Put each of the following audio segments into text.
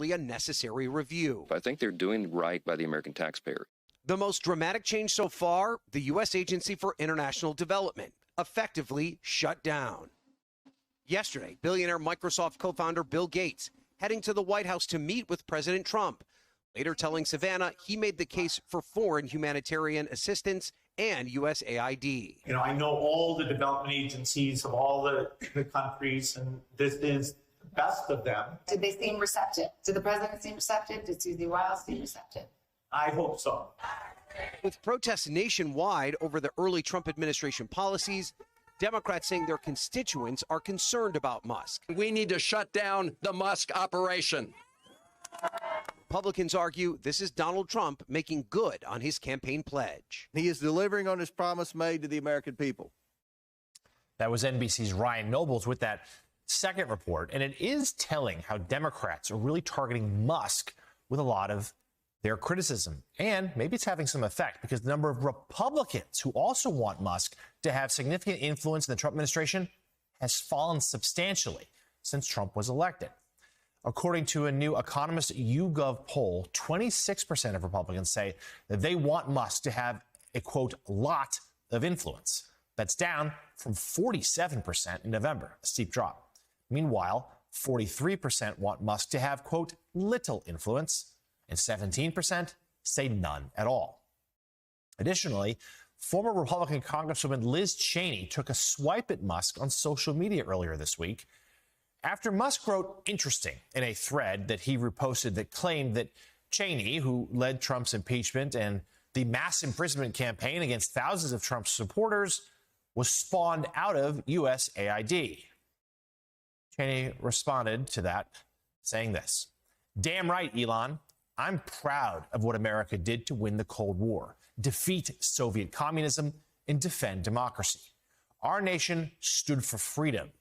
a necessary review. I think they're doing right by the American taxpayer. The most dramatic change so far, the U.S. Agency for International Development, effectively shut down. Yesterday, billionaire Microsoft co-founder Bill Gates heading to the White House to meet with President Trump, later telling Savannah he made the case for foreign humanitarian assistance and USAID. I know all the development agencies of all the countries, and this is the best of them. Did they seem receptive? Did the president seem receptive? Did Susie Wiles seem receptive? I hope so. With protests nationwide over the early Trump administration policies, Democrats saying their constituents are concerned about Musk. We need to shut down the Musk operation. Republicans argue this is Donald Trump making good on his campaign pledge. He is delivering on his promise made to the American people. That was NBC's Ryan Nobles with that second report, and it is telling how Democrats are really targeting Musk with a lot of their criticism. And maybe it's having some effect because the number of Republicans who also want Musk to have significant influence in the Trump administration has fallen substantially since Trump was elected. According to a new Economist YouGov poll, 26% of Republicans say that they want Musk to have a, quote, lot of influence. That's down from 47% in November, a steep drop. Meanwhile, 43% want Musk to have, quote, little influence, and 17% say none at all. Additionally, former Republican Congresswoman Liz Cheney took a swipe at Musk on social media earlier this week after Musk wrote interesting in a thread that he reposted that claimed that Cheney, who led Trump's impeachment and the mass imprisonment campaign against thousands of Trump's supporters, was spawned out of USAID. Cheney responded to that saying this: "Damn right, Elon. I'm proud of what America did to win the Cold War, defeat Soviet communism, and defend democracy. Our nation stood for freedom.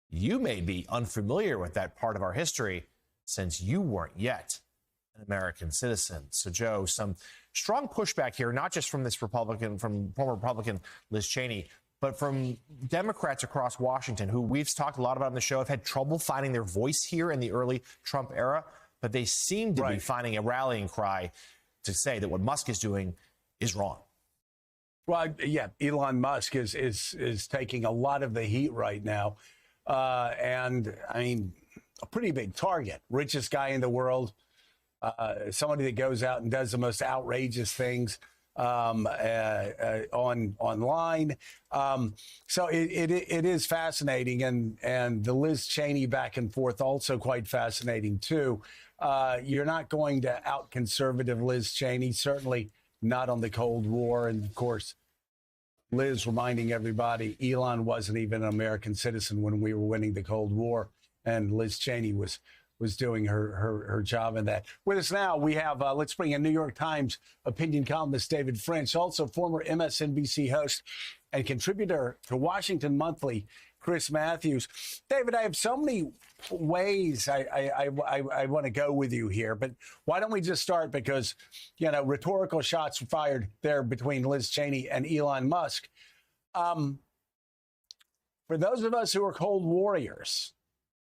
You may be unfamiliar with that part of our history since you weren't yet an American citizen." So, Joe, some strong pushback here, not just from this Republican, from former Republican Liz Cheney, but from Democrats across Washington, who we've talked a lot about on the show, have had trouble finding their voice here in the early Trump era. But they seem to be finding a rallying cry to say that what Musk is doing is wrong. Well, yeah, Elon Musk is taking a lot of the heat right now. And, I mean, a pretty big target. Richest guy in the world. Somebody that goes out and does the most outrageous things online. So it is fascinating. And the Liz Cheney back and forth also quite fascinating, too. You're not going to out conservative Liz Cheney, certainly not on the Cold War. And, of course, Liz reminding everybody Elon wasn't even an American citizen when we were winning the Cold War. And Liz Cheney was doing her job in that. With us now, we have, let's bring in New York Times opinion columnist David French, also former MSNBC host and contributor to Washington Monthly, Chris Matthews. David, I have so many ways I want to go with you here, but why don't we just start because, rhetorical shots were fired there between Liz Cheney and Elon Musk. For those of us who are Cold Warriors,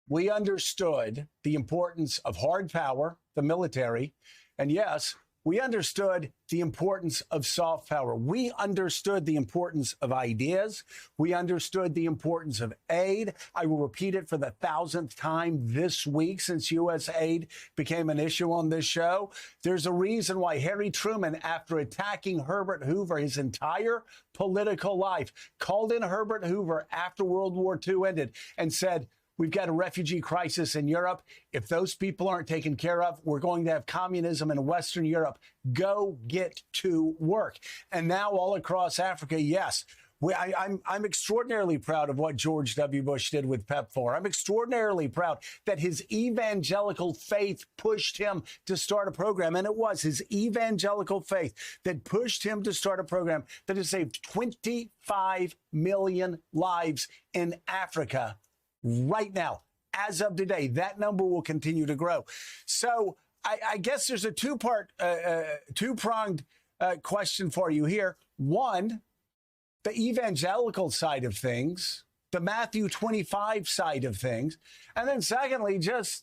we understood the importance of hard power, the military, and yes, we understood the importance of soft power. We understood the importance of ideas. We understood the importance of aid. I will repeat it for the 1,000th time this week since U.S. aid became an issue on this show. There's a reason why Harry Truman, after attacking Herbert Hoover his entire political life, called in Herbert Hoover after World War II ended and said, "We've got a refugee crisis in Europe. If those people aren't taken care of, we're going to have communism in Western Europe. Go get to work." And now all across Africa, yes, I'm extraordinarily proud of what George W. Bush did with PEPFAR. I'm extraordinarily proud that his evangelical faith pushed him to start a program. And it was his evangelical faith that pushed him to start a program that has saved 25 million lives in Africa. Right now, as of today, that number will continue to grow. So I guess there's a two-pronged question for you here. One, the evangelical side of things, the Matthew 25 side of things. And then secondly, just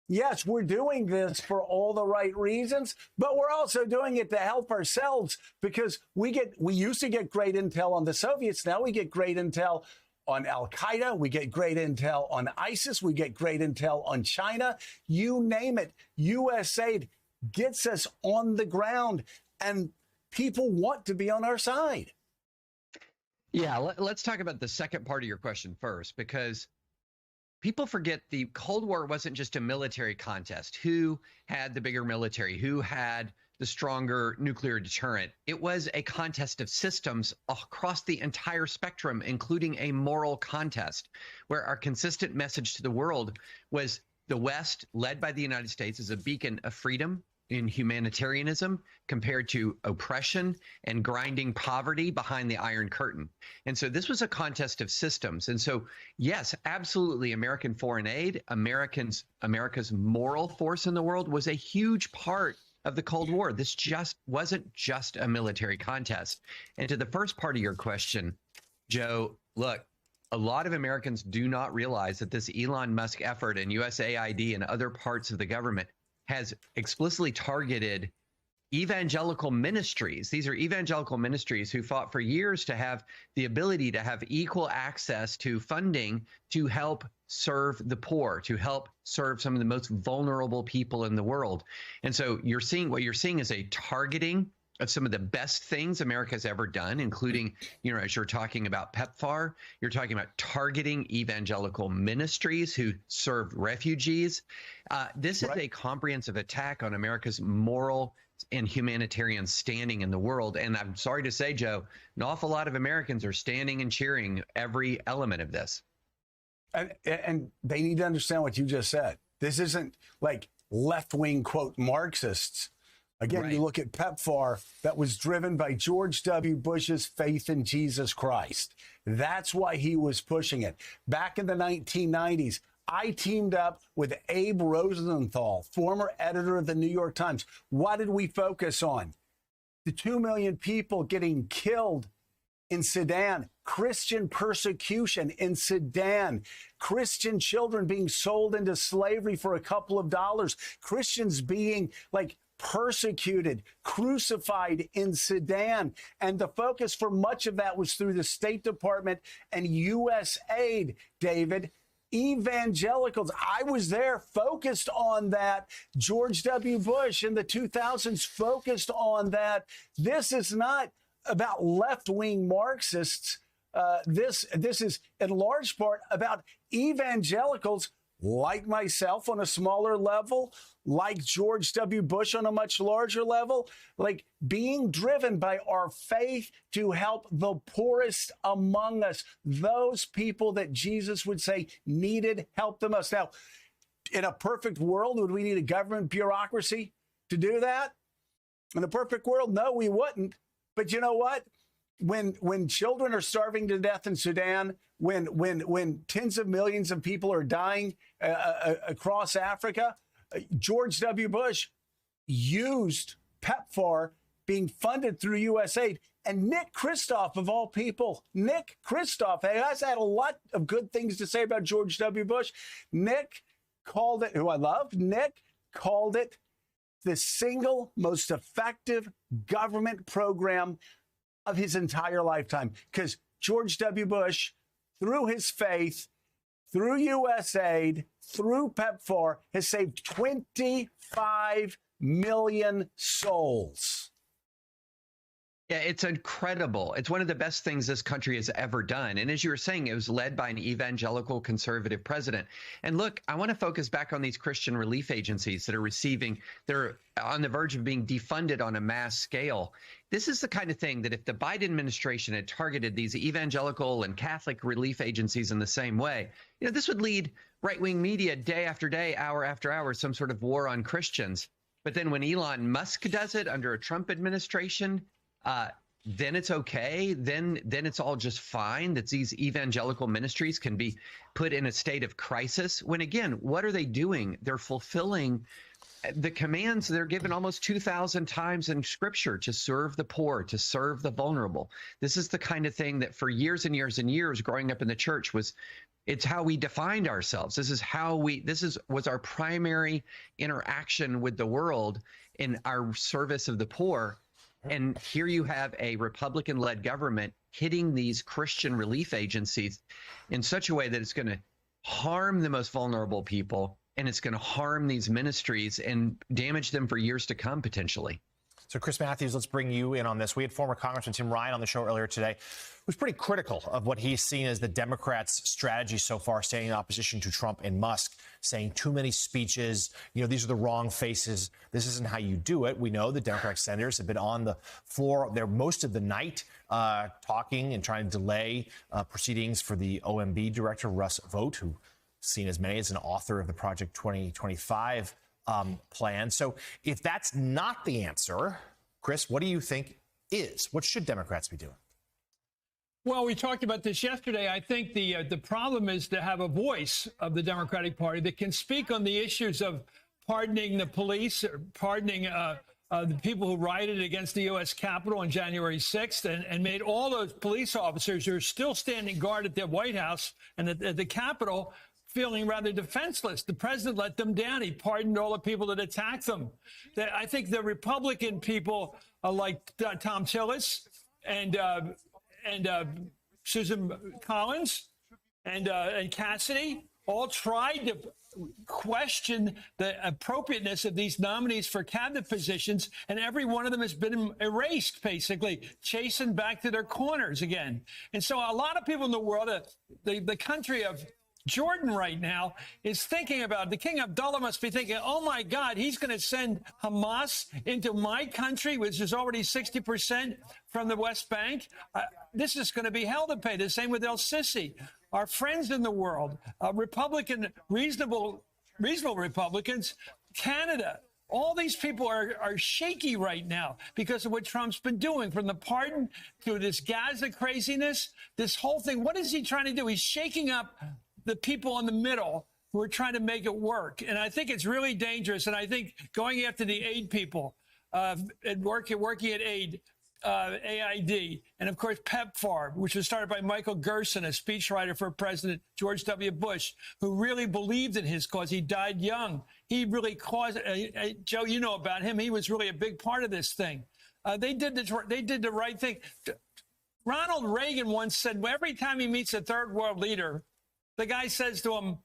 Yes, we're doing this for all the right reasons, but we're also doing it to help ourselves because we used to get great intel on the Soviets. Now we get great intel on Al-Qaeda. We get great intel on ISIS. We get great intel on China. You name it. USAID gets us on the ground, and people want to be on our side. Yeah, let's talk about the second part of your question first, because people forget the Cold War wasn't just a military contest. Who had the bigger military? Who had the stronger nuclear deterrent? It was a contest of systems across the entire spectrum, including a moral contest, where our consistent message to the world was the West, led by the United States, is a beacon of freedom in humanitarianism compared to oppression and grinding poverty behind the Iron Curtain. And so this was a contest of systems. And so, yes, absolutely, American foreign aid, America's moral force in the world was a huge part of the Cold War. This just wasn't just a military contest. And to the first part of your question, Joe, look, a lot of Americans do not realize that this Elon Musk effort and USAID and other parts of the government has explicitly targeted evangelical ministries. These are evangelical ministries who fought for years to have the ability to have equal access to funding to help serve the poor, to help serve some of the most vulnerable people in the world. And so what you're seeing is a targeting of some of the best things America's ever done, including, as you're talking about PEPFAR, you're talking about targeting evangelical ministries who served refugees. This is a comprehensive attack on America's moral and humanitarian standing in the world. And I'm sorry to say, Joe, an awful lot of Americans are standing and cheering every element of this. And they need to understand what you just said. This isn't like left-wing, quote, Marxists. Again, you look at PEPFAR, that was driven by George W. Bush's faith in Jesus Christ. That's why he was pushing it. Back in the 1990s, I teamed up with Abe Rosenthal, former editor of the New York Times. What did we focus on? The 2 million people getting killed in Sudan, Christian persecution in Sudan, Christian children being sold into slavery for a couple of dollars, Christians being persecuted, crucified in Sudan. And the focus for much of that was through the State Department and USAID, David. Evangelicals, I was there, focused on that. George W. Bush in the 2000s focused on that. This is not about left-wing Marxists. This is in large part about evangelicals like myself on a smaller level, like George W. Bush on a much larger level, like being driven by our faith to help the poorest among us, those people that Jesus would say needed help the most. Now, in a perfect world, would we need a government bureaucracy to do that? In a perfect world, no, we wouldn't. But you know what? When children are starving to death in Sudan, when tens of millions of people are dying across Africa, George W. Bush used PEPFAR being funded through USAID. And Nick Kristof, of all people, Nick Kristof has had a lot of good things to say about George W. Bush. Nick called it, who I love, Nick called it the single most effective government program of his entire lifetime, because George W. Bush, through his faith, through USAID, through PEPFAR, has saved 25 million souls. Yeah, it's incredible. It's one of the best things this country has ever done. And as you were saying, it was led by an evangelical conservative president. And look, I want to focus back on these Christian relief agencies that are they're on the verge of being defunded on a mass scale. This is the kind of thing that if the Biden administration had targeted these evangelical and Catholic relief agencies in the same way, this would lead right-wing media day after day, hour after hour, some sort of war on Christians. But then when Elon Musk does it under a Trump administration, then it's okay. Then it's all just fine that these evangelical ministries can be put in a state of crisis. When again, what are they doing? They're fulfilling the commands they're given almost 2,000 times in scripture to serve the poor, to serve the vulnerable. This is the kind of thing that for years and years and years growing up in the church it's how we defined ourselves. This was our primary interaction with the world in our service of the poor. And here you have a Republican-led government hitting these Christian relief agencies in such a way that it's going to harm the most vulnerable people, and it's going to harm these ministries and damage them for years to come, potentially. So, Chris Matthews, let's bring you in on this. We had former Congressman Tim Ryan on the show earlier today, who's pretty critical of what he's seen as the Democrats' strategy so far, standing in opposition to Trump and Musk, saying too many speeches. These are the wrong faces. This isn't how you do it. We know the Democratic senators have been on the floor there most of the night talking and trying to delay proceedings for the OMB director, Russ Vought, who seen as many as an author of the Project 2025 plan. So if that's not the answer, Chris, what do you think is? What should Democrats be doing? Well, we talked about this yesterday. I think the problem is to have a voice of the Democratic Party that can speak on the issues of pardoning the police, or pardoning the people who rioted against the U.S. Capitol on January 6th and made all those police officers who are still standing guard at the White House and at the Capitol feeling rather defenseless. The president let them down. He pardoned all the people that attacked them. I think the Republican people like Tom Tillis and Susan Collins and Cassidy all tried to question the appropriateness of these nominees for cabinet positions, and every one of them has been erased, basically, chastened back to their corners again. And so a lot of people in the world, the country of Jordan right now is thinking about, the King Abdullah must be thinking, oh my God, he's going to send Hamas into my country, which is already 60% from the West Bank. This is going to be hell to pay. The same with El Sisi. Our friends in the world, Republican, reasonable Republicans, Canada, all these people are shaky right now because of what Trump's been doing, from the pardon to this Gaza craziness, this whole thing. What is he trying to do? He's shaking up the people in the middle who are trying to make it work. And I think it's really dangerous. And I think going after the aid people, working at aid, AID, and of course PEPFAR, which was started by Michael Gerson, a speechwriter for President George W. Bush, who really believed in his cause. He died young. He really caused, Joe, you know about him. He was really a big part of this thing. They did the right thing. Ronald Reagan once said, every time he meets a third world leader, the guy says to him,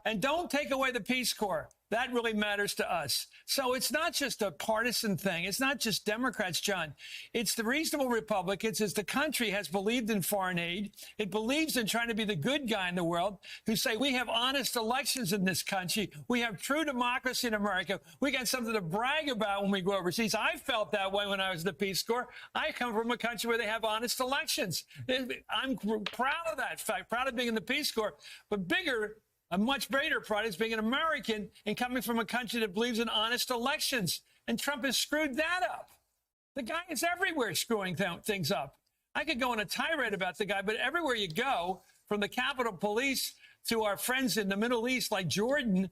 and don't take away the Peace Corps. That really matters to us. So it's not just a partisan thing. It's not just Democrats, John. It's the reasonable Republicans. As the country has believed in foreign aid, it believes in trying to be the good guy in the world, who say we have honest elections in this country. We have true democracy in America. We got something to brag about when we go overseas. I felt that way when I was in the Peace Corps. I come from a country where they have honest elections. I'm proud of that fact, proud of being in the Peace Corps, but a much greater pride is being an American and coming from a country that believes in honest elections. And Trump has screwed that up. The guy is everywhere screwing things up. I could go on a tirade about the guy, but everywhere you go, from the Capitol Police to our friends in the Middle East like Jordan,